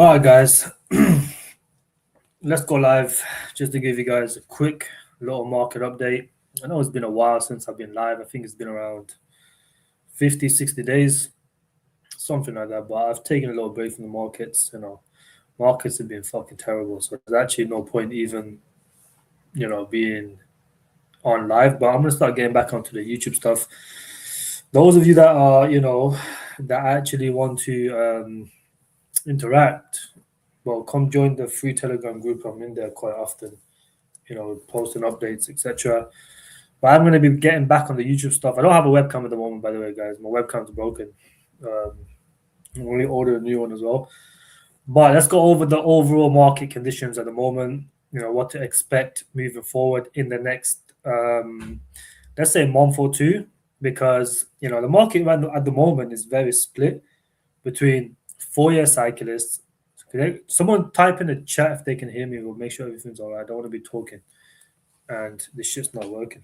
All right, guys, let's go live just to give you guys a quick little market update. I know it's been a while since I've been live. I think it's been around 50, 60 days, something like that. But I've taken a little break from the markets. Markets have been fucking terrible. So there's actually no point even, being on live. But I'm going to start getting back onto the YouTube stuff. Those of you that are, that actually want to interact, well, come join the free Telegram group. I'm in there quite often, posting updates, etc. But I'm going to be getting back on the YouTube stuff. I don't have a webcam at the moment, by the way, guys. My webcam's broken. I'm only ordered a new one as well. But let's go over the overall market conditions at the moment. What to expect moving forward in the next, let's say, month or two, because the market at the moment is very split between 4-year cyclists. Someone type in the chat if they can hear me. We'll make sure everything's all right. I don't want to be talking and this shit's not working.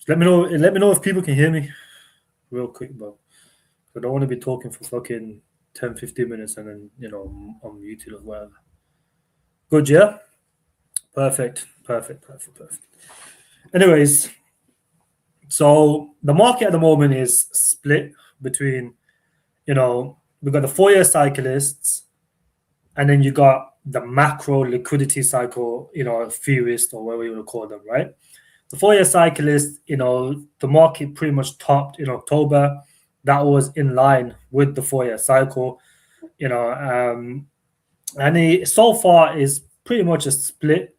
Let me know if people can hear me real quick, bro. I don't want to be talking for fucking 10, 15 minutes and then, I'm muted or whatever. Good, yeah? Perfect. Anyways, so the market at the moment is split between, we've got the 4-year cyclists, and then you got the macro liquidity cycle, theorists or whatever you want to call them, right? The 4-year cyclist, the market pretty much topped in October. That was in line with the 4-year cycle, and it so far is pretty much a split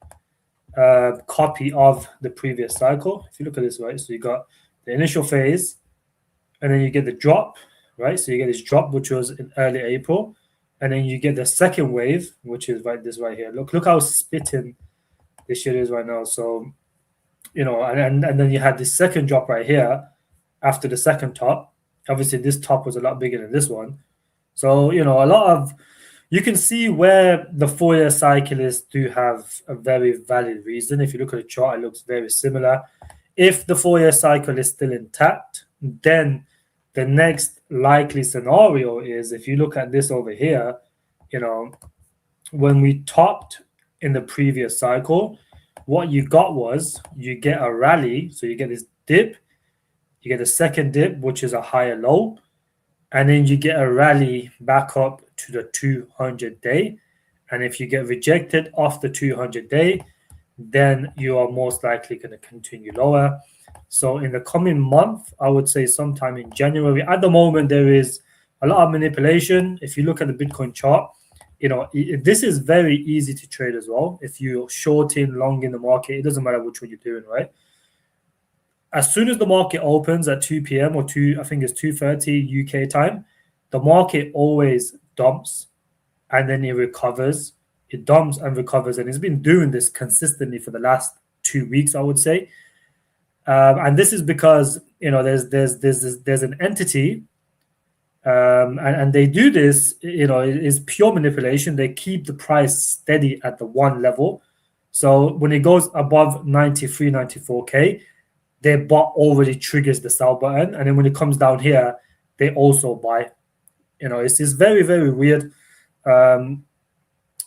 copy of the previous cycle. If you look at this, right, so you got the initial phase, and then you get the drop, right? So you get this drop, which was in early April, and then you get the second wave, which is this right here. Look how splitting this shit is right now. So, and then you had this second drop right here after the second top. Obviously, this top was a lot bigger than this one. So, you can see where the 4-year cyclists do have a very valid reason. If you look at the chart, it looks very similar. If the 4-year cycle is still intact, then the next likely scenario is, if you look at this over here, when we topped in the previous cycle, what you got was you get a rally. So you get this dip, you get a second dip, which is a higher low, and then you get a rally back up to the 200-day. And if you get rejected off the 200-day, then you are most likely going to continue lower. So in the coming month, I would say sometime in January. At the moment, there is a lot of manipulation. If you look at the Bitcoin chart, this is very easy to trade as well. If you're shorting, long in the market, it doesn't matter which one you're doing, right? As soon as the market opens at 2 p.m. or I think it's 2:30 UK time, the market always dumps and then it recovers. It dumps and recovers, and it's been doing this consistently for the last 2 weeks, I would say. And this is because there's an entity, and they do this. It is pure manipulation. They keep the price steady at the one level. So when it goes above 93, 94K, their bot already triggers the sell button, and then when it comes down here, they also buy. It's very, very weird.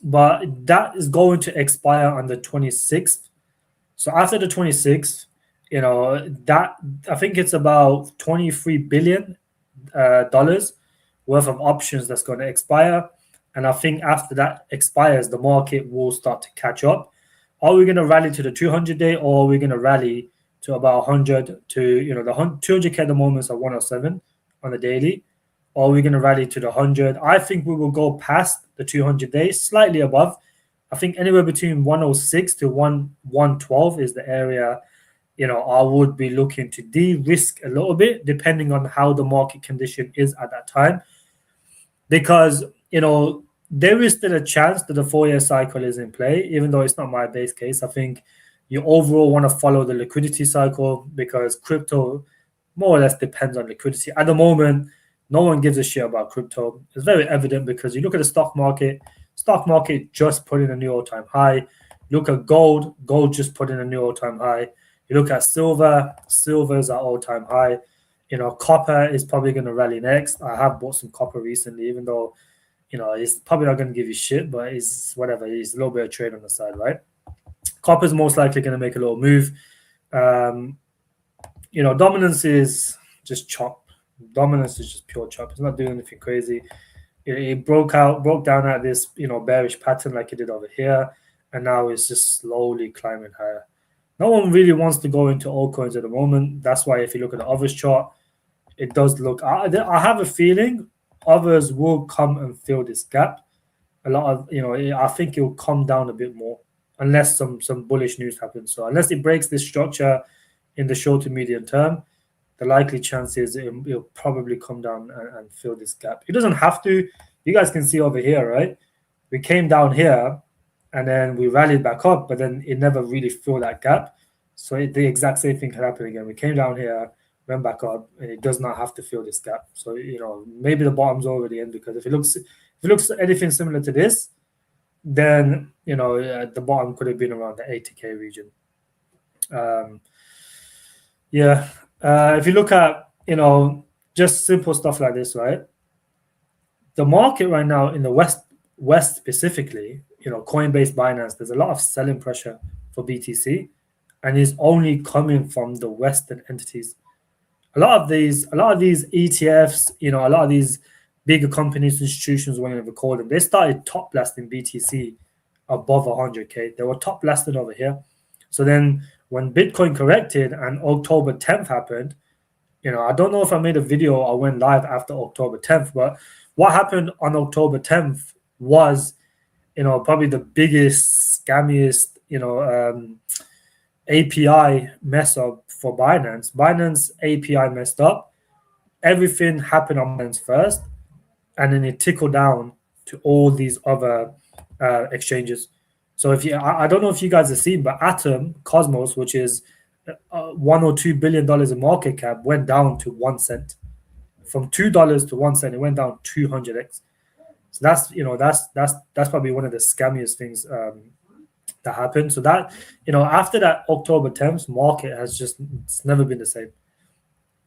But that is going to expire on the 26th. So after the 26th, that I think it's about $23 billion worth of options that's going to expire. And I think after that expires, the market will start to catch up. Are we going to rally to the 200-day, or are we going to rally to about 100 to, the 200K at the moment is at 107 on the daily? Or are we going to rally to the 100? I think we will go past the 200 days, slightly above. I think anywhere between 106 to 112 is the area, I would be looking to de-risk a little bit, depending on how the market condition is at that time. Because, there is still a chance that the 4-year cycle is in play, even though it's not my base case. I think you overall want to follow the liquidity cycle, because crypto more or less depends on liquidity. At the moment, no one gives a shit about crypto. It's very evident because you look at the stock market just put in a new all-time high. Look at gold just put in a new all-time high. You look at silver's at all-time high. Copper is probably going to rally next. I have bought some copper recently, even though it's probably not going to give you shit, but it's whatever. It's a little bit of trade on the side, right? Copper is most likely going to make a little move. Dominance is just chop. Dominance is just pure chop. It's not doing anything crazy. It broke down at this bearish pattern like it did over here, and now it's just slowly climbing higher. No one really wants to go into altcoins at the moment. That's why if you look at the others chart, it does look. I have a feeling others will come and fill this gap. A lot of I think it will come down a bit more unless some bullish news happens. So unless it breaks this structure in the short to medium term, the likely chance is it'll probably come down and fill this gap. It doesn't have to. You guys can see over here, right? We came down here and then we rallied back up, but then it never really filled that gap. So the exact same thing can happen again. We came down here, went back up, and it does not have to fill this gap. So maybe the bottom's already in, because if it looks anything similar to this, then the bottom could have been around the 80K region. If you look at just simple stuff like this, right? The market right now in the West specifically, Coinbase, Binance, there's a lot of selling pressure for BTC, and it's only coming from the Western entities. A lot of these ETFs, a lot of these bigger companies, institutions, whatever you call them, they started top blasting BTC above 100K. They were top blasted over here. So then when Bitcoin corrected and October 10th happened, I don't know if I made a video or went live after October 10th, but what happened on October 10th was, probably the biggest, scammiest, API mess up for Binance. Binance API messed up. Everything happened on Binance first, and then it trickled down to all these other exchanges. So I don't know if you guys have seen, but Atom, Cosmos, which is $1 or $2 billion in market cap, went down to 1 cent. From $2 to 1 cent, it went down 200x. So that's probably one of the scammiest things that happened. So that after that October 10th, market has it's never been the same.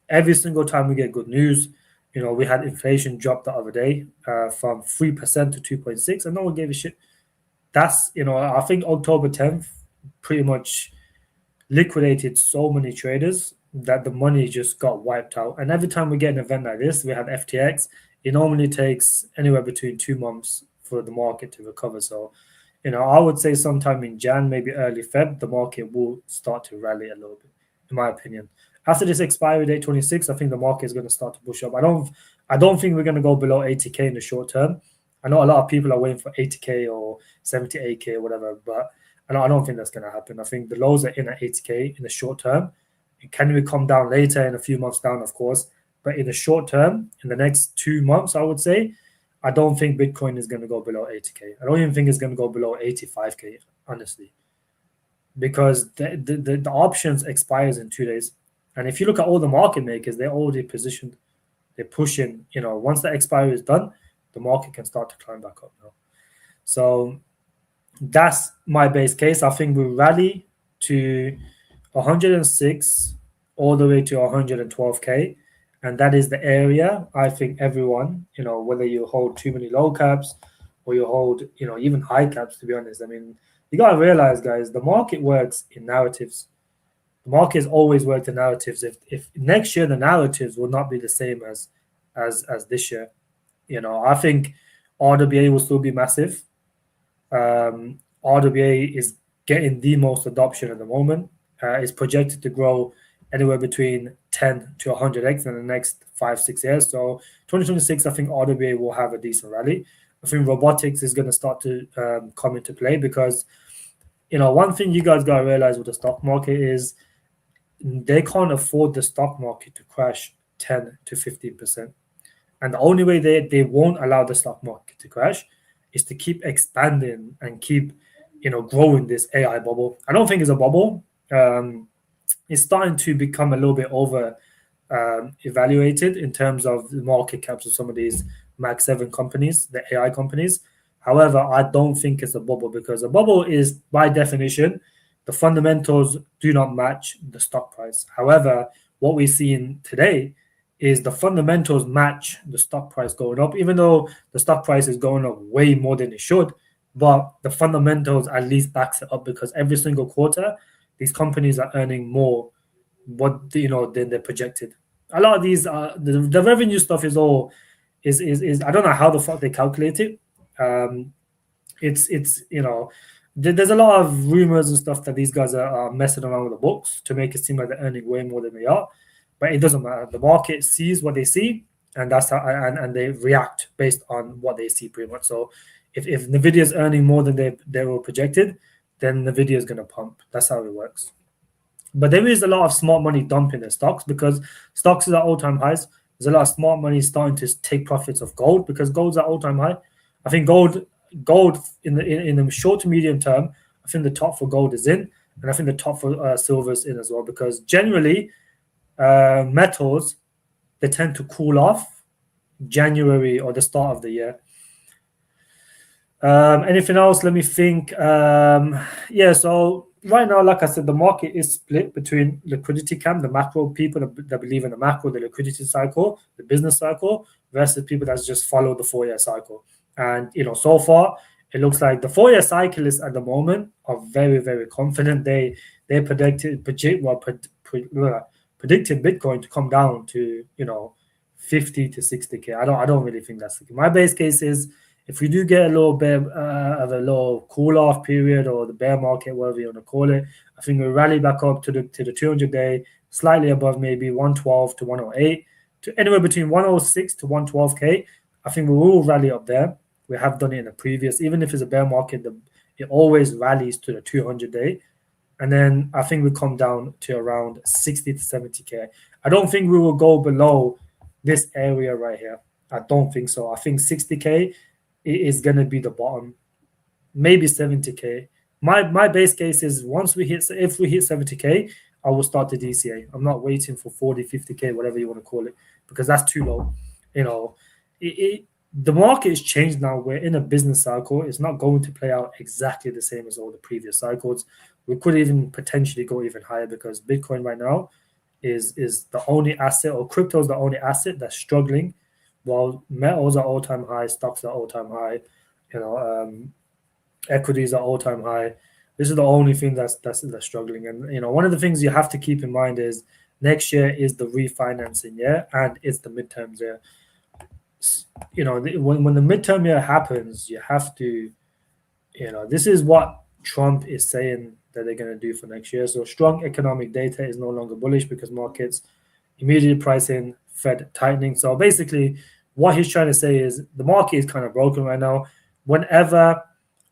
Every single time we get good news, we had inflation drop the other day from 3% to 2.6%, and no one gave a shit. That's I think October 10th pretty much liquidated so many traders that the money just got wiped out. And every time we get an event like this, we have FTX, it normally takes anywhere between 2 months for the market to recover. So I would say sometime in Jan, maybe early Feb, the market will start to rally a little bit, in my opinion. After this expiry date 26, I think the market is going to start to push up. I don't think we're going to go below 80K in the short term. I know a lot of people are waiting for 80K or 78K or whatever, but I don't think that's going to happen. I think the lows are in at 80K in the short term. It can come down later in a few months down, of course. But in the short term, in the next 2 months, I would say, I don't think Bitcoin is going to go below 80K. I don't even think it's going to go below 85K, honestly. Because the options expires in 2 days. And if you look at all the market makers, they're already positioned. They're pushing, once the expiry is done, the market can start to climb back up now. So that's my base case. I think we rally to 106 all the way to 112K. And that is the area I think everyone, whether you hold too many low caps or you hold, even high caps, to be honest. I mean, you got to realize, guys, the market works in narratives. The market has always worked in narratives. If next year the narratives will not be the same as this year, I think RWA will still be massive. RWA is getting the most adoption at the moment. It's projected to grow anywhere between 10 to 100x in the next 5-6 years. So 2026, I think RWA will have a decent rally. I think robotics is going to start to come into play because, one thing you guys got to realize with the stock market is they can't afford the stock market to crash 10 to 15%. And the only way they won't allow the stock market to crash is to keep expanding and keep, growing this AI bubble. I don't think it's a bubble. It's starting to become a little bit over evaluated in terms of the market caps of some of these Mag 7 companies, the AI companies. However, I don't think it's a bubble because a bubble is, by definition, the fundamentals do not match the stock price. However, what we're seeing today is the fundamentals match the stock price going up, even though the stock price is going up way more than it should. But the fundamentals at least backs it up because every single quarter, these companies are earning more than they're projected. A lot of these the revenue stuff is all is I don't know how the fuck they calculate it. It's there's a lot of rumors and stuff that these guys are messing around with the books to make it seem like they're earning way more than they are, but it doesn't matter. The market sees what they see, and that's how and they react based on what they see pretty much. So if Nvidia is earning more than they were projected, then Nvidia is going to pump. That's how it works. But there is a lot of smart money dumping their stocks because stocks is at all-time highs. There's a lot of smart money starting to take profits of gold because gold's at all-time high. I think gold in the short to medium term, I think the top for gold is in, and I think the top for silver is in as well because generally metals, they tend to cool off January or the start of the year. Anything else? Let me think. Yeah, so right now, like I said, the market is split between liquidity camp, the macro people that believe in the macro, the liquidity cycle, the business cycle, versus people that just follow the 4-year cycle. And so far, it looks like the 4-year cyclists at the moment are very, very confident. They predicted Bitcoin to come down to 50 to 60K. I don't really think that's my base case is if we do get a little bit of a little cool off period or the bear market, whatever you want to call it, I think we'll rally back up to the 200-day, slightly above maybe 112 to 108 to anywhere between 106 to 112K. I think we will rally up there. We have done it in the previous, even if it's a bear market, it always rallies to the 200-day. And then I think we come down to around 60 to 70K. I don't think we will go below this area right here. I don't think so. I think 60K is going to be the bottom, maybe 70K. My base case is if we hit 70K, I will start the DCA. I'm not waiting for 40, 50K, whatever you want to call it, because that's too low. The market has changed now. We're in a business cycle. It's not going to play out exactly the same as all the previous cycles. We could even potentially go even higher because Bitcoin right now is the only asset, or crypto is the only asset that's struggling, while metals are all-time high, stocks are all-time high, equities are all-time high. This is the only thing that's struggling. And one of the things you have to keep in mind is next year is the refinancing year and it's the midterms year. When the midterm year happens, you have to, this is what Trump is saying that they're going to do for next year. So strong economic data is no longer bullish because markets immediately price in Fed tightening. So basically, what he's trying to say is the market is kind of broken right now. Whenever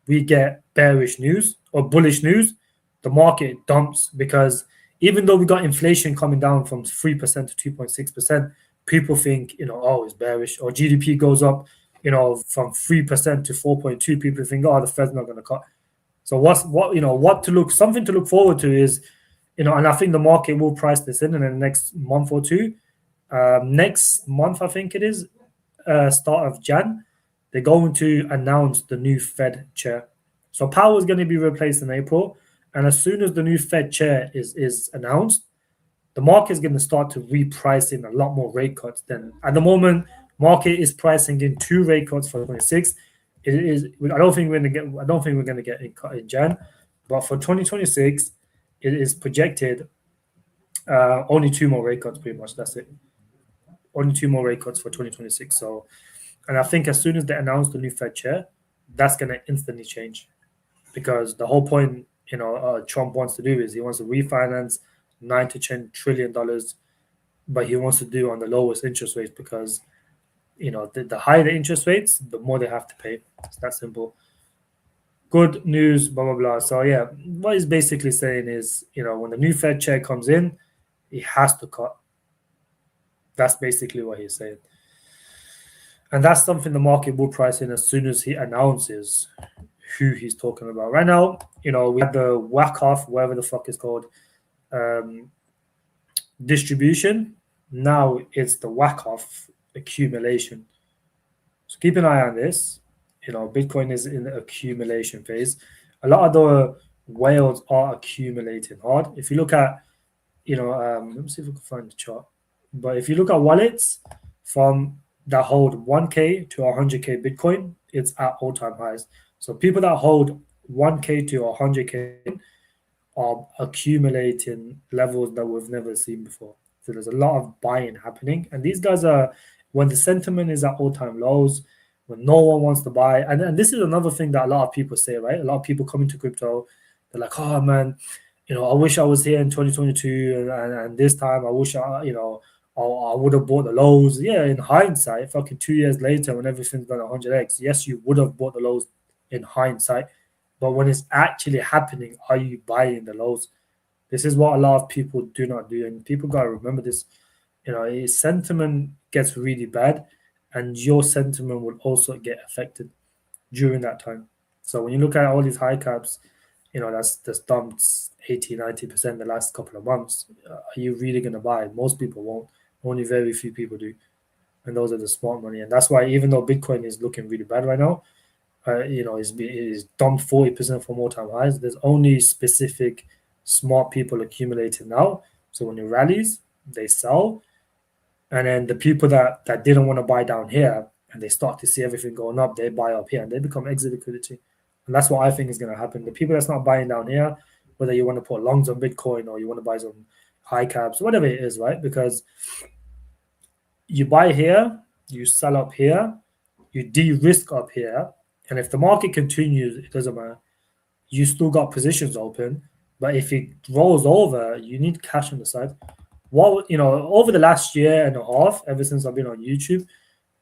we get bearish news or bullish news, the market dumps because even though we got inflation coming down from 3% to 2.6%, people think, it's bearish, or GDP goes up, from 3% to 4.2. People think, the Fed's not going to cut. So something to look forward to is, and I think the market will price this in the next month or two. Next month, I think it is, start of Jan, they're going to announce the new Fed chair. So Powell is going to be replaced in April, and as soon as the new Fed chair is announced, the market is going to start to reprice in a lot more rate cuts. Than at the moment, market is pricing in 2 rate cuts for 26. It is. I don't think we're going to get a cut in Jan, but for 2026, it is projected only 2 more rate cuts. Pretty much, that's it. Only 2 more rate cuts for 2026. So, and I think as soon as they announce the new Fed chair, that's going to instantly change, because the whole point, Trump wants to do is he wants to refinance $9 to $10 trillion, but he wants to do on the lowest interest rates because, the higher the interest rates, the more they have to pay. It's that simple. Good news, blah, blah, blah. So, yeah, what he's basically saying is, when the new Fed chair comes in, he has to cut. That's basically what he's saying. And that's something the market will price in as soon as he announces who he's talking about. Right now, we have the whack off, whatever the fuck it's called, distribution. Now it's the whack off accumulation. So keep an eye on this. Bitcoin is in the accumulation phase. A lot of the whales are accumulating hard. If you look at, let me see if we can find the chart. But if you look at wallets from that hold 1K to 100K Bitcoin, it's at all-time highs. So people that hold 1K to 100K are accumulating levels that we've never seen before. So there's a lot of buying happening. And these guys are, when the sentiment is at all-time lows, when no one wants to buy. And this is another thing that a lot of people say, right? A lot of people come into crypto, they're like, oh man, I wish I was here in 2022 and this time I wish I would have bought the lows. Yeah, in hindsight, fucking 2 years later when everything's done 100x, yes, you would have bought the lows in hindsight. But when it's actually happening, are you buying the lows? This is what a lot of people do not do. And people got to remember this. Sentiment gets really bad and your sentiment will also get affected during that time. So when you look at all these high caps, that's dumped 80, 90% the last couple of months. Are you really going to buy? Most people won't. Only very few people do. And those are the smart money. And that's why even though Bitcoin is looking really bad right now, is dumped 40% from all-time highs. There's only specific smart people accumulating now. So when it rallies, they sell. And then the people that didn't want to buy down here and they start to see everything going up, they buy up here and they become exit liquidity. And that's what I think is going to happen. The people that's not buying down here, whether you want to put longs on Bitcoin or you want to buy some high caps, whatever it is, right? Because you buy here, you sell up here, you de-risk up here, and if the market continues, it doesn't matter. You still got positions open, but if it rolls over, you need cash on the side. Over the last year and a half, ever since I've been on YouTube,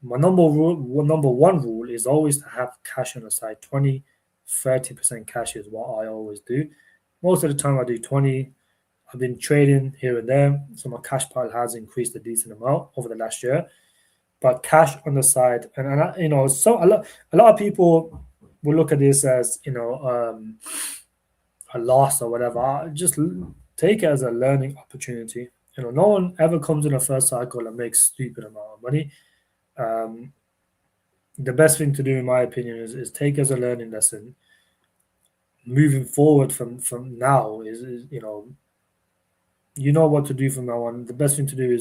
my number one rule is always to have cash on the side. 20, 30% cash is what I always do. Most of the time I do 20. I've been trading here and there, so my cash pile has increased a decent amount over the last year. But cash on the side, and so a lot of people will look at this as a loss or whatever. Just take it as a learning opportunity. No one ever comes in a first cycle and makes stupid amount of money. The best thing to do, in my opinion, is take it as a learning lesson. Moving forward from now is you know what to do from now on. The best thing to do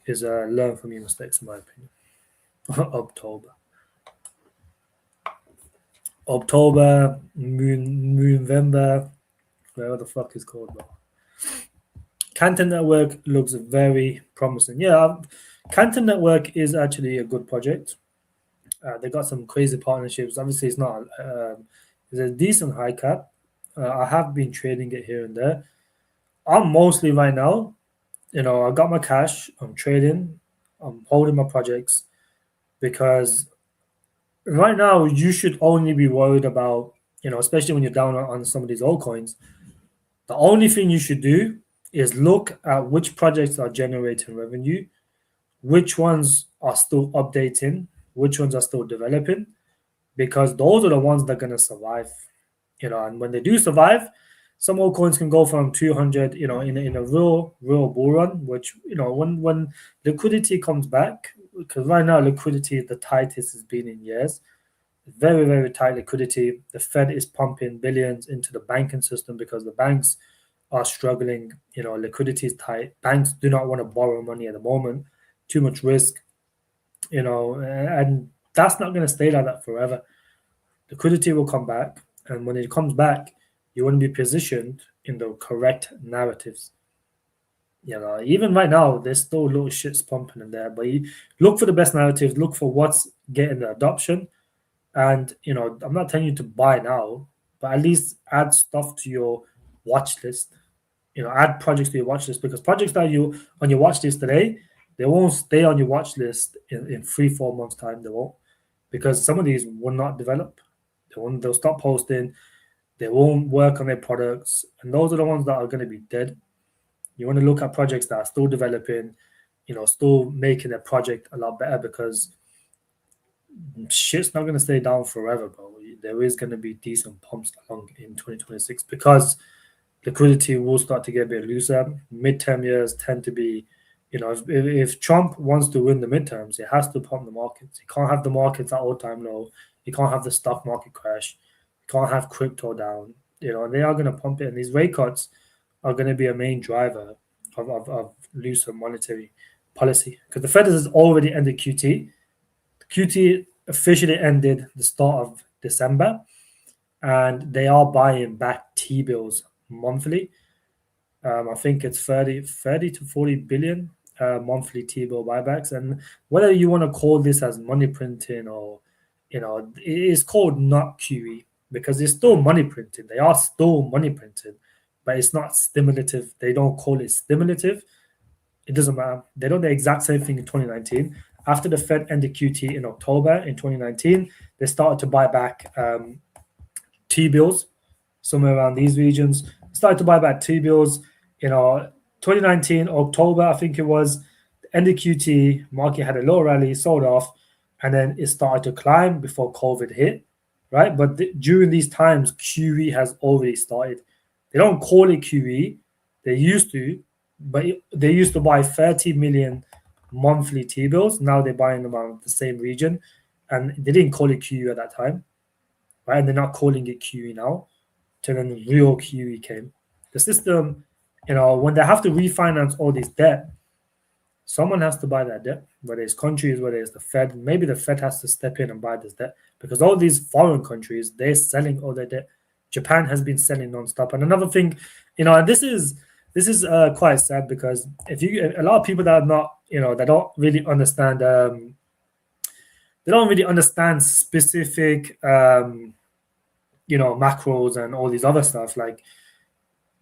is learn from your mistakes, in my opinion. October, November, whatever the fuck is called, bro. Canton Network looks very promising. Yeah, Canton Network is actually a good project. They got some crazy partnerships. Obviously, it's not. It's a decent high cap. I have been trading it here and there. I'm mostly right now, I got my cash. I'm trading. I'm holding my projects because right now you should only be worried about, especially when you're down on some of these altcoins. The only thing you should do is look at which projects are generating revenue, which ones are still updating, which ones are still developing, because those are the ones that are going to survive. And when they do survive, some altcoins can go from 200, in a real bull run, which, when liquidity comes back, because right now liquidity is the tightest it's been in years. Very, very tight liquidity. The Fed is pumping billions into the banking system because the banks are struggling. Liquidity is tight. Banks do not want to borrow money at the moment. Too much risk, and that's not going to stay like that forever. Liquidity will come back. And when it comes back, you want to be positioned in the correct narratives. Even right now, there's still little shits pumping in there, but you look for the best narratives, look for what's getting the adoption. And, I'm not telling you to buy now, but at least add stuff to your watch list. Add projects to your watch list, because projects that you on your watch list today, they won't stay on your watch list in 3-4 months' time. They won't, because some of these will not develop. They'll stop posting. They won't work on their products, and those are the ones that are going to be dead. You want to look at projects that are still developing, still making their project a lot better, because shit's not going to stay down forever, bro. There is going to be decent pumps along in 2026 because liquidity will start to get a bit looser. Midterm years tend to be, if Trump wants to win the midterms, he has to pump the markets. He can't have the markets at all-time low. You can't have the stock market crash. You can't have crypto down. And they are going to pump it. And these rate cuts are going to be a main driver of looser monetary policy, because the Fed has already ended QT. QT officially ended the start of December, and they are buying back T-bills monthly. I think it's 30 to 40 billion monthly T-bill buybacks. And whether you want to call this as money printing or, it is called not QE because it's still money printing. They are still money printing, but it's not stimulative. They don't call it stimulative. It doesn't matter. They did the exact same thing in 2019. After the Fed ended QT in October in 2019, they started to buy back T-bills, somewhere around these regions. Started to buy back T-bills. 2019 October, I think it was, ended QT. Market had a low rally, sold off, and then it started to climb before COVID hit, right? But during these times, QE has already started. They don't call it QE. They used to, but they used to buy 30 million monthly T-bills. Now they're buying them around the same region, and they didn't call it QE at that time, right? And they're not calling it QE now. Till then, real QE came. The system, when they have to refinance all this debt, someone has to buy that debt, whether it's countries, whether it's the Fed. Maybe the Fed has to step in and buy this debt because all these foreign countries, they're selling all their debt. Japan has been selling nonstop. And another thing, and this is quite sad because a lot of people that are not, that don't really understand, they don't really understand specific, macros and all these other stuff. Like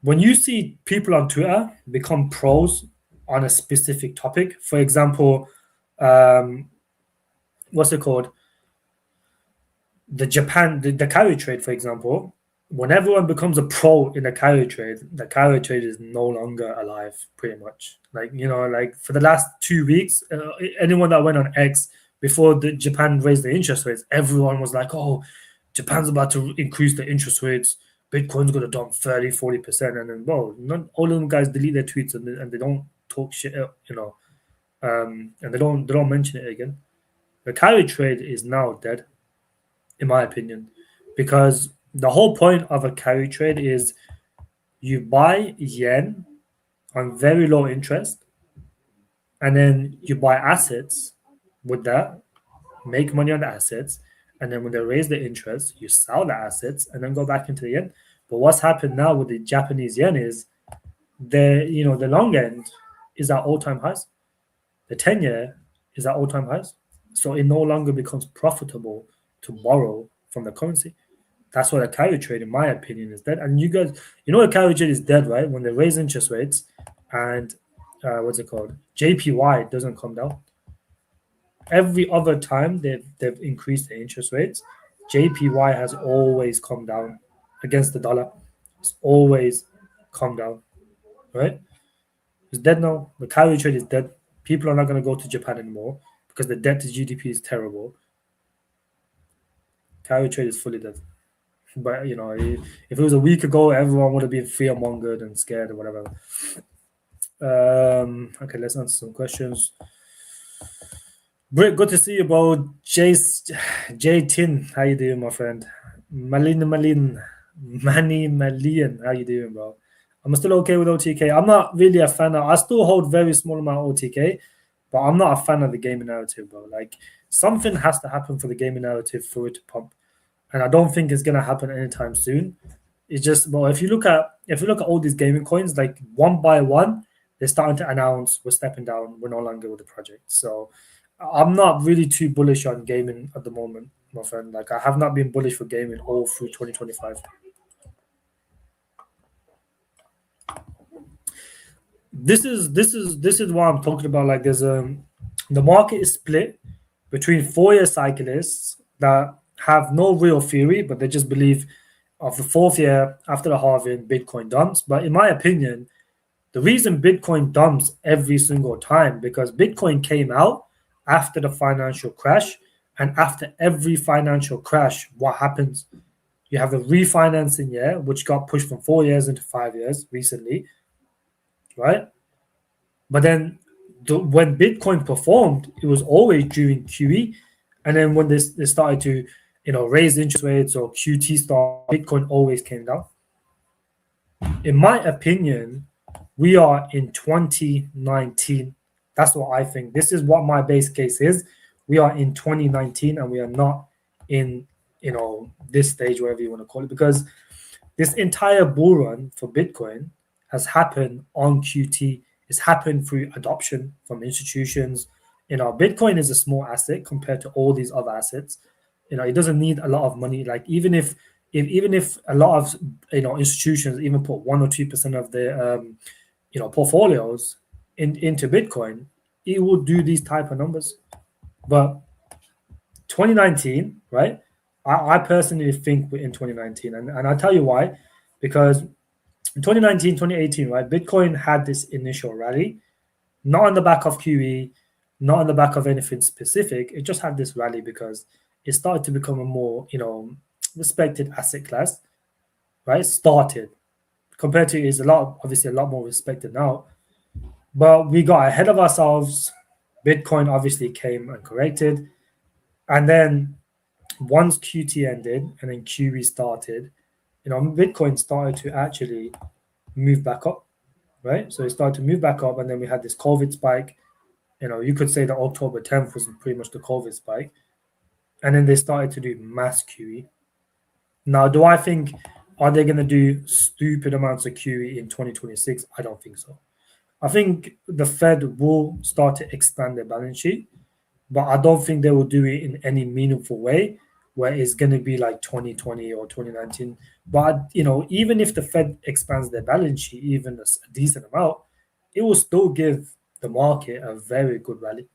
when you see people on Twitter become pros on a specific topic, for example, what's it called? The carry trade, for example. When everyone becomes a pro in the carry trade is no longer alive, pretty much. Like, like for the last 2 weeks, anyone that went on X before Japan raised the interest rates, everyone was like, oh, Japan's about to increase the interest rates. Bitcoin's going to dump 30-40%. And then, not all of them guys delete their tweets and they don't talk shit, and they don't mention it again. The carry trade is now dead, in my opinion, because the whole point of a carry trade is you buy yen on very low interest, and then you buy assets with that, make money on the assets, and then when they raise the interest, you sell the assets and then go back into the yen. But what's happened now with the Japanese yen is the long end is at all-time highs. The 10-year is at all-time highs. So it no longer becomes profitable to borrow from the currency. That's why the carry trade, in my opinion, is dead. And you guys, the carry trade is dead, right? When they raise interest rates and what's it called? JPY doesn't come down. Every other time they've increased the interest rates, JPY has always come down against the dollar. It's always come down, right? It's dead now. The carry trade is dead. People are not going to go to Japan anymore because the debt to GDP is terrible. Carry trade is fully dead. But, if it was a week ago, everyone would have been fear-mongered and scared or whatever. Okay, let's answer some questions. Britt, good to see you, bro. J-Tin, how you doing, my friend? Manny Malian, how you doing, bro? I'm still okay with OTK. I'm not really a fan of. I still hold very small amount of OTK, but I'm not a fan of the gaming narrative, bro. Like something has to happen for the gaming narrative for it to pump, and I don't think it's gonna happen anytime soon. It's just, well, if you look at all these gaming coins, like one by one, they're starting to announce we're stepping down. We're no longer with the project. So I'm not really too bullish on gaming at the moment, my friend. Like I have not been bullish for gaming all through 2025. This is what I'm talking about. Like there's the market is split between 4-year cyclists that have no real theory, but they just believe of the 4th year after the halving, Bitcoin dumps. But in my opinion, the reason Bitcoin dumps every single time because Bitcoin came out after the financial crash, and after every financial crash, what happens? You have a refinancing year, which got pushed from 4 years into 5 years recently, right? But then when Bitcoin performed, it was always during QE. And then when they started to, raise interest rates or QT start, Bitcoin always came down. In my opinion, we are in 2019 That's what I think. This is what my base case is. We are in 2019 and we are not in, this stage, whatever you want to call it, because this entire bull run for Bitcoin has happened on QT. It's happened through adoption from institutions. Bitcoin is a small asset compared to all these other assets. It doesn't need a lot of money. Like even if a lot of institutions even put 1 or 2% of their portfolios into Bitcoin, it will do these type of numbers. But 2019, right? I personally think we're in 2019, and I'll tell you why. Because in 2019, 2018, right, Bitcoin had this initial rally, not on the back of QE, not on the back of anything specific. It just had this rally because it started to become a more, respected asset class, right? Started compared to is obviously a lot more respected now. But we got ahead of ourselves. Bitcoin obviously came and corrected. And then once QT ended and then QE started, Bitcoin started to actually move back up, right? So it started to move back up, and then we had this COVID spike. You could say that October 10th was pretty much the COVID spike. And then they started to do mass QE. Now, do I think, are they going to do stupid amounts of QE in 2026? I don't think so. I think the Fed will start to expand their balance sheet, but I don't think they will do it in any meaningful way where it's going to be like 2020 or 2019. But, even if the Fed expands their balance sheet, even a decent amount, it will still give the market a very good rally.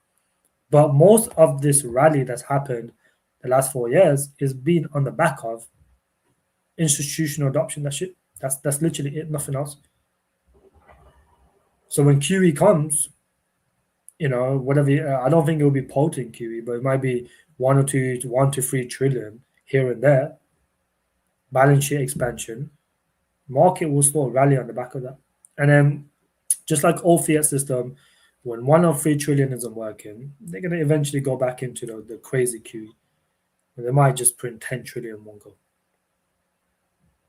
But most of this rally that's happened the last 4 years is been on the back of institutional adoption. That's literally it, nothing else. So when QE comes, whatever, I don't think it will be potent QE, but it might be 1 to 3 trillion here and there. Balance sheet expansion, market will still rally on the back of that. And then, just like all fiat system, when 1 or 3 trillion isn't working, they're going to eventually go back into the crazy QE. And they might just print 10 trillion in one go.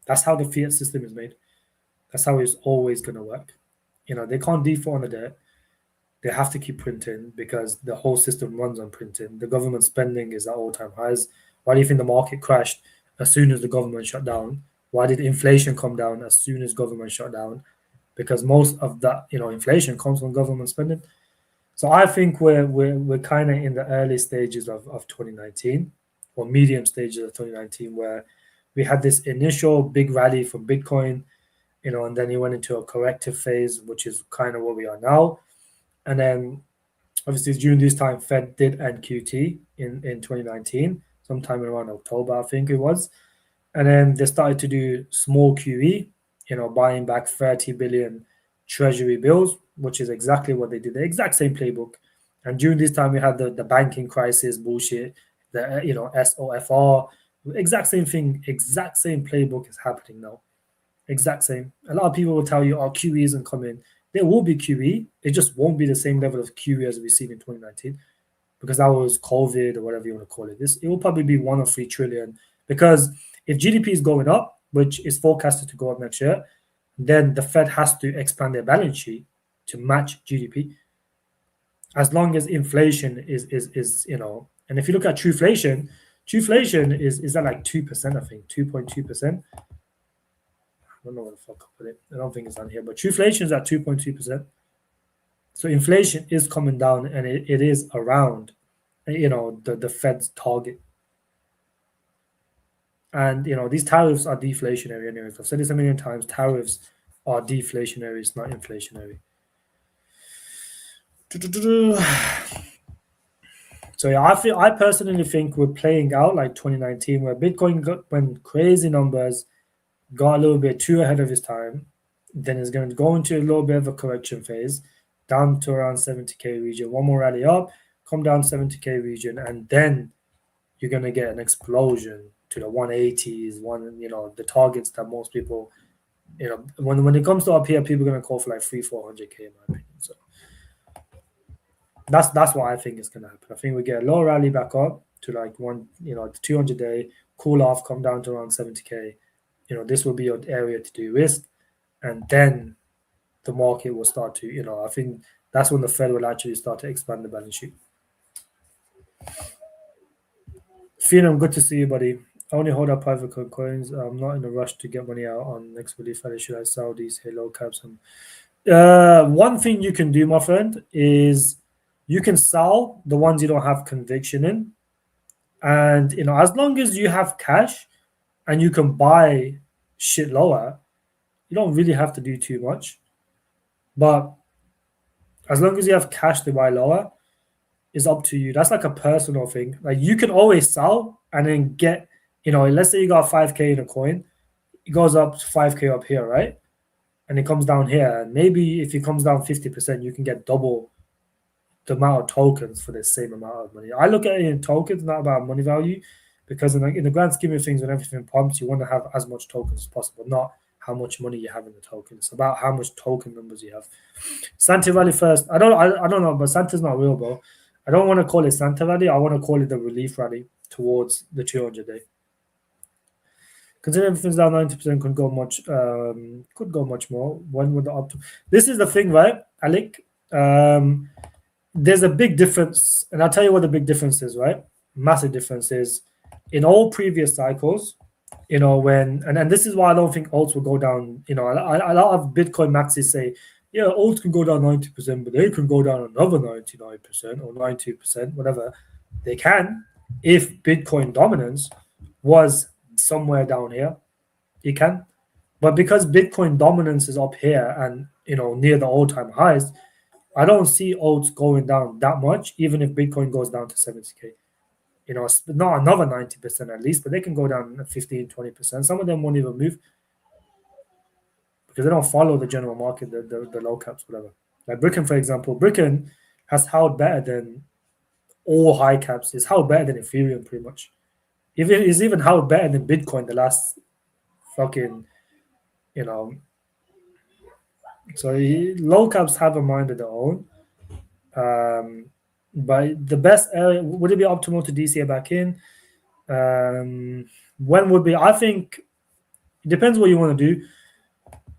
That's how the fiat system is made. That's how it's always going to work. They can't default on the debt. They have to keep printing because the whole system runs on printing. The government spending is at all-time highs. Why do you think the market crashed as soon as the government shut down? Why did inflation come down as soon as government shut down? Because most of that, inflation comes from government spending. So I think we're kind of in the early stages of 2019 or medium stages of 2019 where we had this initial big rally from Bitcoin, and then it went into a corrective phase, which is kind of where we are now. And then obviously during this time, Fed did end QT in 2019, sometime around October, I think it was. And then they started to do small QE, buying back 30 billion treasury bills, which is exactly what they did, the exact same playbook. And during this time, we had the banking crisis bullshit, the SOFR, exact same thing, exact same playbook is happening now. Exact same. A lot of people will tell you, oh, QE isn't coming. There will be QE. It just won't be the same level of QE as we've seen in 2019 because that was COVID or whatever you want to call it. It will probably be 1 or 3 trillion because if GDP is going up, which is forecasted to go up next year, then the Fed has to expand their balance sheet to match GDP. As long as inflation is and if you look at trueflation is at like 2%, I think, 2.2%. I don't know what the fuck I put it. I don't think it's on here, but trueflation is at 2.2%. So inflation is coming down, and it is around, the Fed's target. And these tariffs are deflationary anyways. I've said this a million times. Tariffs are deflationary. It's not inflationary. So yeah, I personally think we're playing out like 2019, where Bitcoin went crazy numbers, got a little bit too ahead of his time. Then it's going to go into a little bit of a correction phase, down to around 70K region. One more rally up, come down 70K region, and then you're going to get an explosion to the 180s, the targets that most people, when it comes to up here, people are going to call for like 300-400K in my opinion. So that's what I think is going to happen. I think we get a low rally back up to like the 200-day, cool off, come down to around 70K. This will be your area to do risk, and then the market will start to, I think that's when the Fed will actually start to expand the balance sheet. Phenom, good to see you, buddy. I only hold up private coins. I'm not in a rush to get money out on next relief Friday. Should I sell these halo caps? And one thing you can do, my friend, is you can sell the ones you don't have conviction in, and as long as you have cash and you can buy shit lower, you don't really have to do too much. But as long as you have cash to buy lower, it's up to you. That's like a personal thing. Like you can always sell and then get, let's say you got 5K in a coin, it goes up to 5K up here, right? And it comes down here. And maybe if it comes down 50%, you can get double the amount of tokens for the same amount of money. I look at it in tokens, not about money value, because in the grand scheme of things, when everything pumps, you want to have as much tokens as possible, not how much money you have in the token. It's about how much token numbers you have. Santa Valley first. I don't know, but Santa's not real, bro. I don't want to call it Santa Valley. I want to call it the relief rally towards the 200 day. Considering everything's down 90%, could go much more. When would the This is the thing, right, Alec? There's a big difference, and I'll tell you what the big difference is, right? Massive difference is in all previous cycles, when and this is why I don't think alts will go down. A lot of Bitcoin maxis say, yeah, alts can go down 90%, but they can go down another 99% or 90%, whatever. They can if Bitcoin dominance was somewhere down here. It can. But because Bitcoin dominance is up here and near the all-time highs, I don't see alts going down that much, even if Bitcoin goes down to 70K. Not another 90% at least, but they can go down 15, 20%. Some of them won't even move because they don't follow the general market, the low caps, whatever. Like Bricken, for example, Bricken has held better than all high caps. It's held better than Ethereum pretty much. It's even held better than Bitcoin the last fucking, So low caps have a mind of their own. But the best area, would it be optimal to DCA back in? When would be? I think it depends what you want to do.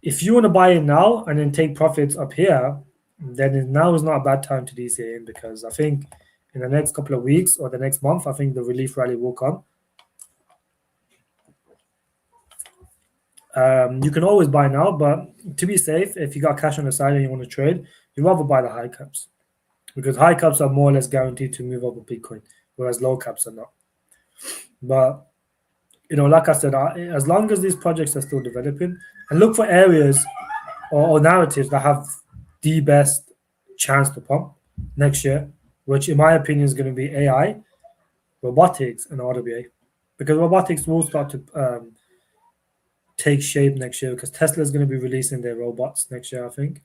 If you want to buy in now and then take profits up here, then now is not a bad time to DCA in, because I think in the next couple of weeks or the next month, I think the relief rally will come. You can always buy now, but to be safe, if you got cash on the side and you want to trade, you'd rather buy the high caps, because high caps are more or less guaranteed to move up with Bitcoin, whereas low caps are not. But like I said, as long as these projects are still developing, and look for areas or narratives that have the best chance to pump next year, which in my opinion is going to be AI, robotics, and RWA, because robotics will start to take shape next year, because Tesla is going to be releasing their robots next year, I think,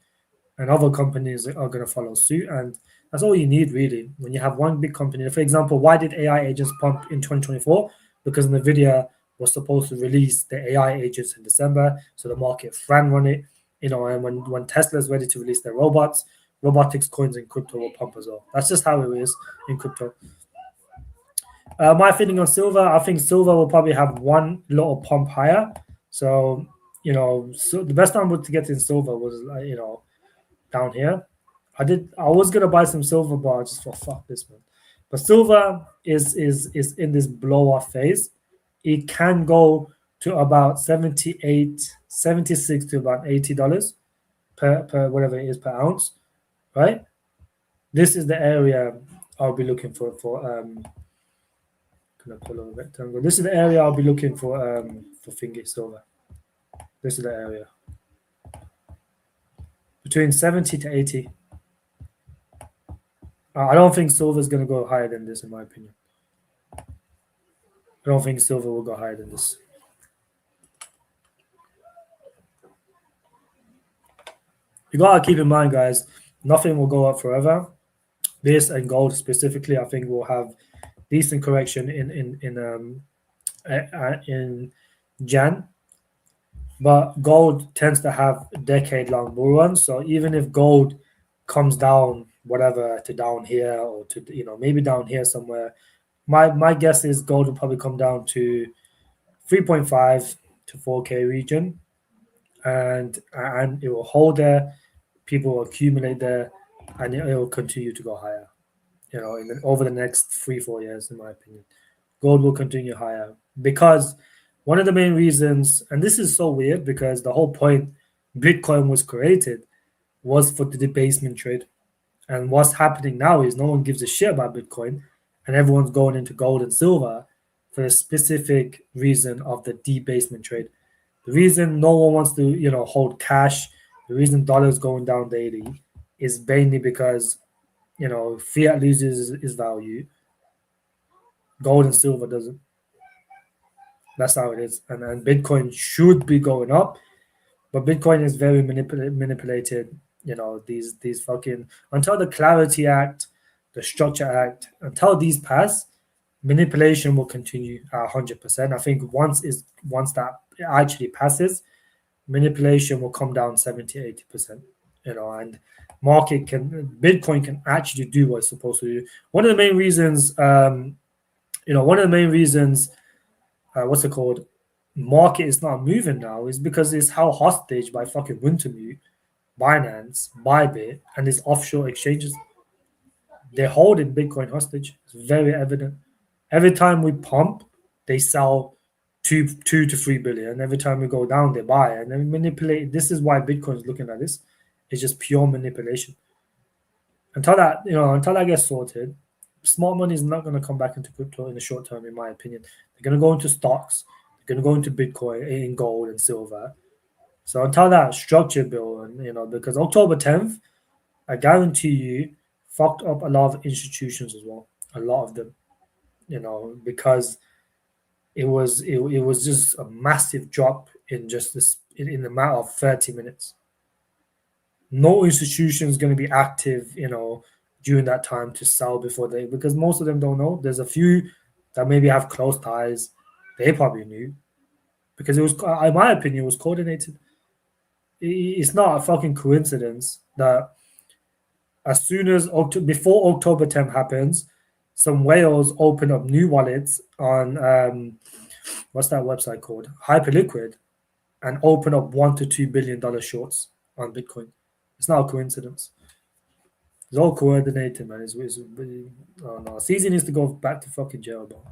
and other companies are going to follow suit. And that's all you need, really, when you have one big company. For example, why did AI agents pump in 2024? Because NVIDIA was supposed to release the AI agents in December, so the market ran on it. And when Tesla is ready to release their robots, robotics coins in crypto will pump as well. That's just how it is in crypto. My feeling on silver, I think silver will probably have one little pump higher. So, so the best time to get in silver was, down here. I was gonna buy some silver, but I just thought, fuck this, man. But silver is in this blow off phase. It can go to about 76 to about $80 per whatever it is per ounce, right? This is the area I'll be looking for. Can I call it a rectangle? This is the area I'll be looking for finger silver. This is the area between 70 to 80. I don't think silver is going to go higher than this, in my opinion. I don't think silver will go higher than this. You gotta keep in mind, guys, nothing will go up forever. This and gold specifically, I think, will have decent correction in Jan. But gold tends to have decade-long bull runs. So even if gold comes down, whatever, to down here or to maybe down here somewhere, my guess is gold will probably come down to 3.5 to 4K region, and it will hold there. People will accumulate there, and it will continue to go higher. Over the next 3-4 years, in my opinion, gold will continue higher because one of the main reasons, and this is so weird because the whole point Bitcoin was created was for the debasement trade. And what's happening now is no one gives a shit about Bitcoin, and everyone's going into gold and silver for a specific reason of the debasement trade. The reason no one wants to, hold cash, the reason dollars going down daily is mainly because, fiat loses its value, gold and silver doesn't. That's how it is. And Bitcoin should be going up, but Bitcoin is very manipulated. These fucking until the Clarity Act, the Structure Act, until these pass, manipulation will continue at 100%. I think once that actually passes, manipulation will come down 70-80%. And Bitcoin can actually do what it's supposed to do. One of the main reasons, what's it called? Market is not moving now is because it's held hostage by fucking Wintermute, Binance, Bybit, and these offshore exchanges. They're holding Bitcoin hostage. It's very evident. Every time we pump, they sell 2 to 3 billion. Every time we go down, they buy and then manipulate. This is why Bitcoin is looking at this. It's just pure manipulation. Until that gets sorted, smart money is not going to come back into crypto in the short term, in my opinion. They're going to go into stocks. They're going to go into Bitcoin, in gold and silver. So until that structure bill, and because October 10th, I guarantee you, fucked up a lot of institutions as well. A lot of them, because it was just a massive drop in just this in the matter of 30 minutes. No institution is going to be active, during that time to sell because most of them don't know. There's a few that maybe have close ties. They probably knew because it was, in my opinion, it was coordinated. It's not a fucking coincidence that as soon as before October 10th happens, some whales open up new wallets on what's that website called? Hyperliquid, and open up $1 to $2 billion shorts on Bitcoin. It's not a coincidence. It's all coordinated, man. Oh no, CZ needs to go back to fucking jail, bro.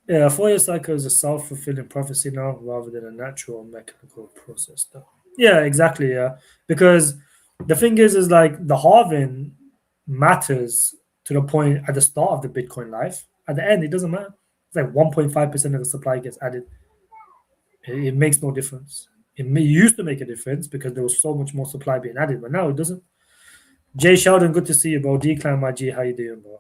Yeah, a 4-year cycle is a self-fulfilling prophecy now rather than a natural mechanical process. Though. Yeah, exactly. Yeah, because the thing is like the halving matters to the point at the start of the Bitcoin life. At the end, it doesn't matter. It's like 1.5% of the supply gets added. It makes no difference. It used to make a difference because there was so much more supply being added, but now it doesn't. Jay Sheldon, good to see you, bro. Declan, my G, how you doing, bro?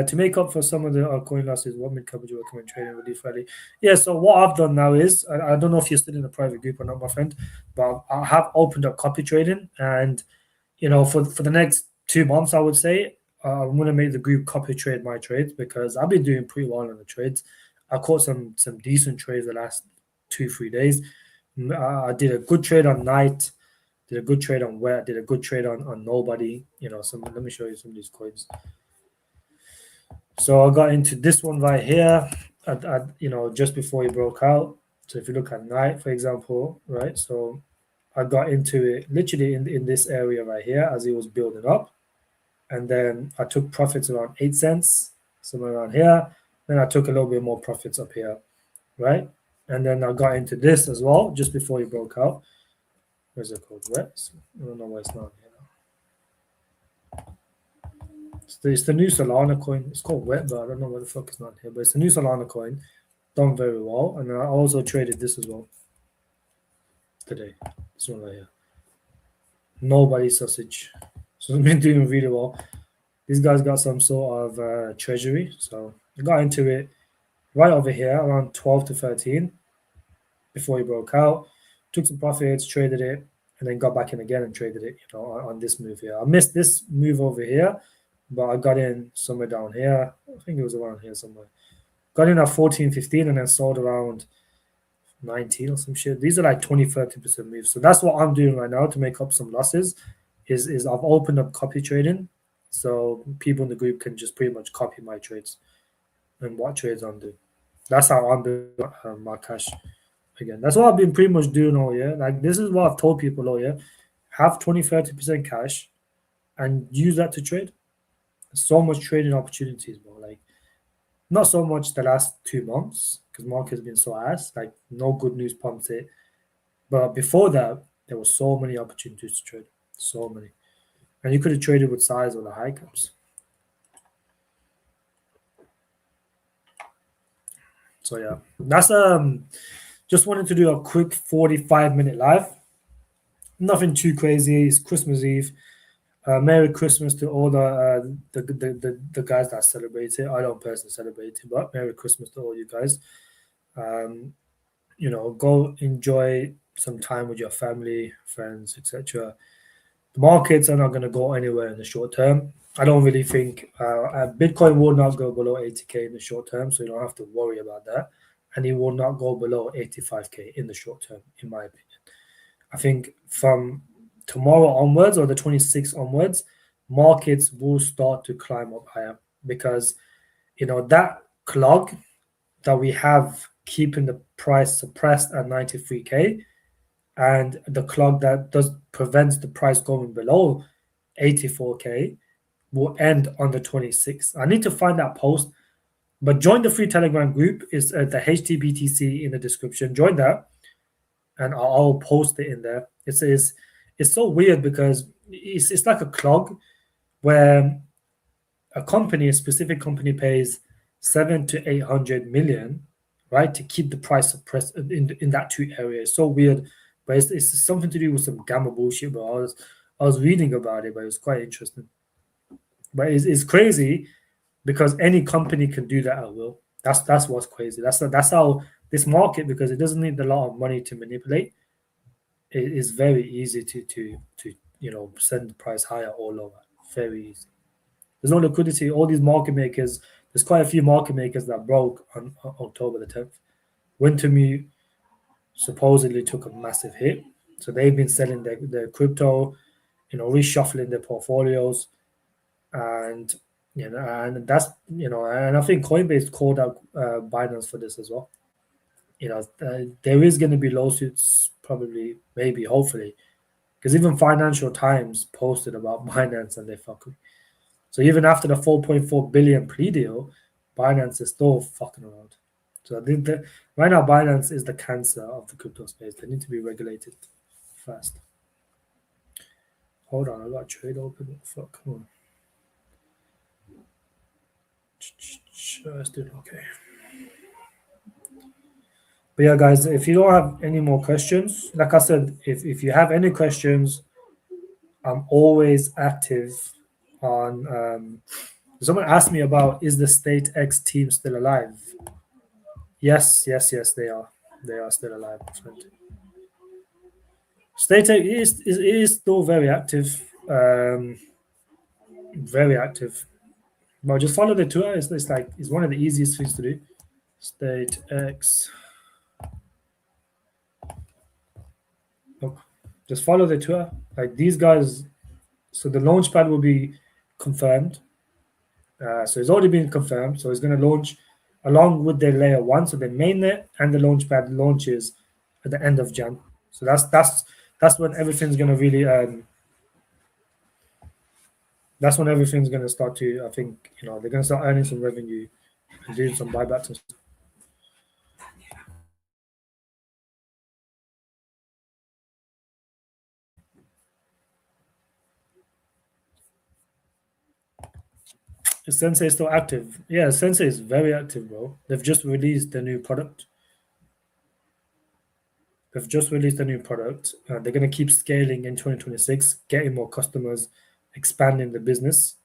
To make up for some of the coin losses, what mid coverage you recommend trading with Friday? Yeah, so what I've done now is I don't know if you're still in the private group or not, my friend, but I have opened up copy trading, and for the next 2 months, I would say I'm going to make the group copy trade my trades because I've been doing pretty well on the trades. I caught some decent trades the last 2-3 days. I did a good trade on night, did a good trade on wet, did a good trade on nobody. Let me show you some of these coins. So I got into this one right here, just before it broke out. So if you look at night, for example, right? So I got into it literally in this area right here as it was building up. And then I took profits around 8 cents, somewhere around here. Then I took a little bit more profits up here, right? And then I got into this as well, just before it broke out. Where's it called? Wet? I don't know why it's not here. It's the new Solana coin. It's called Wet, but I don't know why the fuck it's not here. But it's the new Solana coin. Done very well. And I also traded this as well today. This one right here. Nobody sausage. So it's been doing really well. These guys got some sort of treasury. So I got into it right over here around 12 to 13 before he broke out. Took some profits, traded it, and then got back in again and traded it, on this move here. I missed this move over here, but I got in somewhere down here. I think it was around here somewhere. Got in at 14, 15, and then sold around 19 or some shit. These are like 20, 30% moves. So that's what I'm doing right now to make up some losses. Is I've opened up copy trading, so people in the group can just pretty much copy my trades and what trades I'm doing. That's how I'm doing my cash. again. That's what I've been pretty much doing all year. Like this is what I've told people all year. Have 20-30% cash and use that to trade. There's so much trading opportunities, bro. Like not so much the last 2 months because market's been so ass. Like no good news pumped it. But before that, there were so many opportunities to trade. So many. And you could have traded with size or the high caps. So yeah. That's just wanted to do a quick 45-minute live. Nothing too crazy. It's Christmas Eve. Merry Christmas to all the guys that celebrate it. I don't personally celebrate it, but Merry Christmas to all you guys. Um, go enjoy some time with your family, friends, etc. The markets are not going to go anywhere in the short term. I don't really think Bitcoin will not go below 80K in the short term, so you don't have to worry about that. And it will not go below 85K in the short term, in my opinion. I think from tomorrow onwards or the 26th onwards, markets will start to climb up higher because that clog that we have keeping the price suppressed at 93K and the clog that does prevents the price going below 84K will end on the 26th. I need to find that post, but join the free Telegram group. Is the HTBTC in the description. Join that and I'll post it in there. It's so weird because it's like a clog where a specific company pays 700 to 800 million, right, to keep the price suppressed in that two areas. It's so weird, but it's something to do with some gamma bullshit. But I was reading about it, but it was quite interesting. But it's crazy because any company can do that at will. That's what's crazy. That's how this market, because it doesn't need a lot of money to manipulate. It is very easy to send the price higher or lower. Very easy. There's no liquidity. All these market makers, there's quite a few market makers that broke on October the 10th. Wintermute supposedly took a massive hit. So they've been selling their crypto, reshuffling their portfolios. And and that's and I think Coinbase called out Binance for this as well. There is going to be lawsuits, probably, maybe, hopefully, because even Financial Times posted about Binance and their fuckery. So even after the 4.4 billion plea deal, Binance is still fucking around. So right now, Binance is the cancer of the crypto space. They need to be regulated fast. Hold on, I got a trade open. Fuck, come on. It's doing okay. But yeah, guys, if you don't have any more questions, like I said, if you have any questions, I'm always active on. Someone asked me about, is the State X team still alive? Yes, they are. They are still alive. State X is still very active. Very active. But just follow the Twitter. It's one of the easiest things to do. State X. Look, just follow the Twitter. Like these guys. So the launchpad will be confirmed. So it's already been confirmed. So it's going to launch along with their layer one. So the mainnet and the launchpad launches at the end of Jan. So that's when everything's going to really. That's when everything's going to start to. I think they're going to start earning some revenue and doing some buybacks and stuff. Is Sensei still active? Yeah, Sensei is very active, bro. They've just released the new product. They're going to keep scaling in 2026, getting more customers, expanding the business.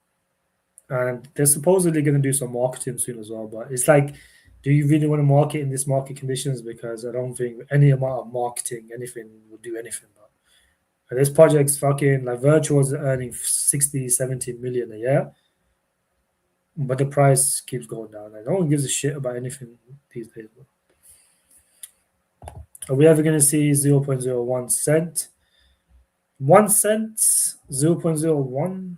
And they're supposedly going to do some marketing soon as well. But it's like, do you really want to market in this market conditions? Because I don't think any amount of marketing, anything, will do anything. But this project's fucking, like, Virtual's earning 60, 70 million a year. But the price keeps going down. Like, no one gives a shit about anything these days, bro. Are we ever going to see 0.01 cent? 1 cent, 0.01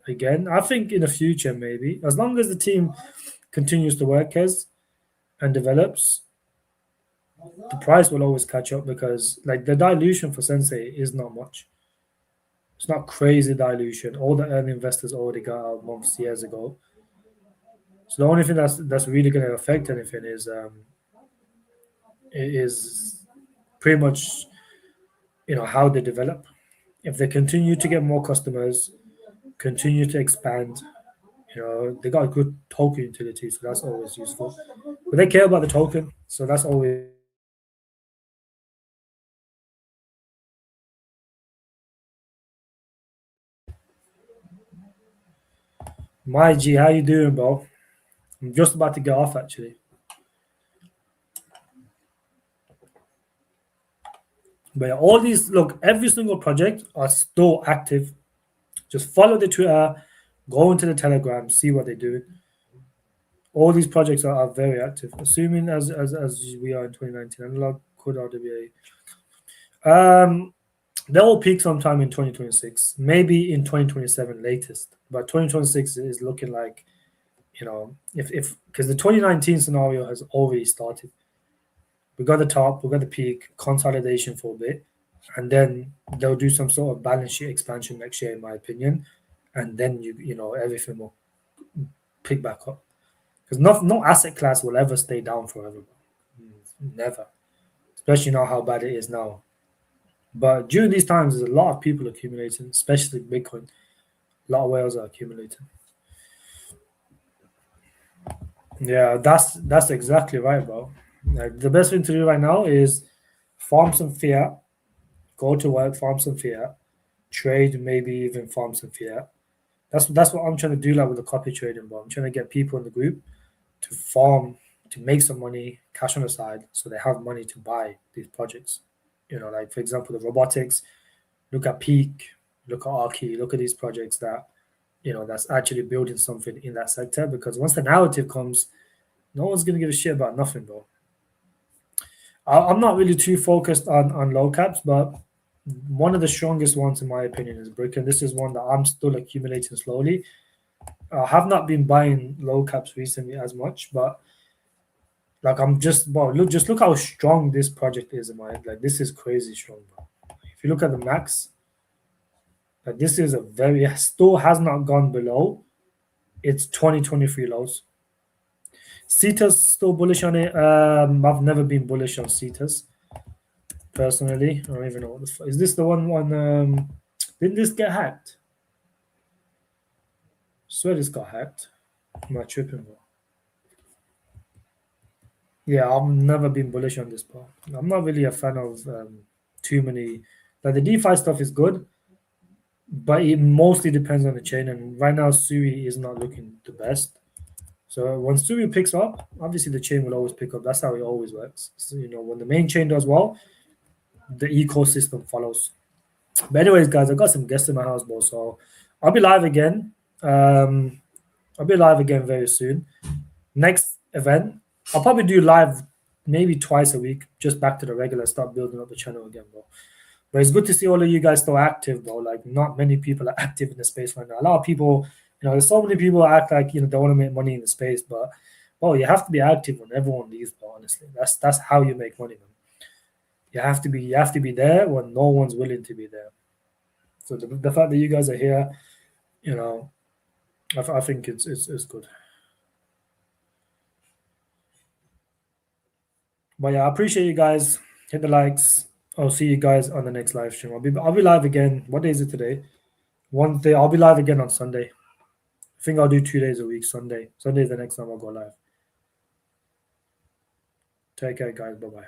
again? I think in the future, maybe. As long as the team continues to work and develops, the price will always catch up because like the dilution for Sensei is not much. It's not crazy dilution. All the early investors already got out months, years ago. So the only thing that's really going to affect anything is pretty much how they develop. If they continue to get more customers, continue to expand, they got a good token utility, so that's always useful. But they care about the token, so that's always my G. How you doing, bro? I'm just about to get off actually. But yeah, all these look, every single project are still active. Just follow the Twitter, go into the Telegram, see what they do. All these projects are very active. Assuming as we are in 2019, analog could RWA. They will peak sometime in 2026, maybe in 2027 latest. But 2026 is looking like, if because the 2019 scenario has already started. We got the top, we got the peak, consolidation for a bit, and then they'll do some sort of balance sheet expansion next year, in my opinion, and then everything will pick back up. Because no asset class will ever stay down forever, never. Especially now how bad it is now. But during these times, there's a lot of people accumulating, especially Bitcoin. A lot of whales are accumulating. Yeah, that's exactly right, bro. Like, the best thing to do right now is farm some fiat, go to work, farm some fiat, trade, maybe even farm some fiat. That's what I'm trying to do, like with the copy trading, bro. I'm trying to get people in the group to farm, to make some money, cash on the side, so they have money to buy these projects. Like for example, the robotics. Look at Peak, look at Archie, look at these projects that's actually building something in that sector. Because once the narrative comes, no one's gonna give a shit about nothing, bro. I'm not really too focused on low caps, but one of the strongest ones in my opinion is Brick, and this is one that I'm still accumulating slowly. I have not been buying low caps recently as much, but like I'm just look how strong this project is in my head. Like this is crazy strong, bro. If you look at the max, like this is a very still has not gone below its 2023 lows. Cetus still bullish on it. I've never been bullish on Cetus personally. I don't even know what the fuck is this the one. Didn't this get hacked? I swear this got hacked. Am I tripping, bro? Yeah, I've never been bullish on this, bro. I'm not really a fan of too many. Like the DeFi stuff is good, but it mostly depends on the chain. And right now, Sui is not looking the best. So when Sui picks up, obviously the chain will always pick up. That's how it always works. So, when the main chain does well, the ecosystem follows. But anyways, guys, I got some guests in my house, bro. So I'll be live again. I'll be live again very soon. Next event, I'll probably do live maybe twice a week, just back to the regular, start building up the channel again, bro. But it's good to see all of you guys still active, bro. Like, not many people are active in the space right now. A lot of people, there's so many people act like, they want to make money in the space, but, bro, you have to be active when everyone leaves, bro, honestly. That's how you make money, man. You have to be there when no one's willing to be there. So the fact that you guys are here, I think it's good. But yeah, I appreciate you guys. Hit the likes. I'll see you guys on the next live stream. I'll be live again. What day is it today? Wednesday. I'll be live again on Sunday. I think I'll do 2 days a week. Sunday is the next time I'll go live. Take care, guys. Bye bye.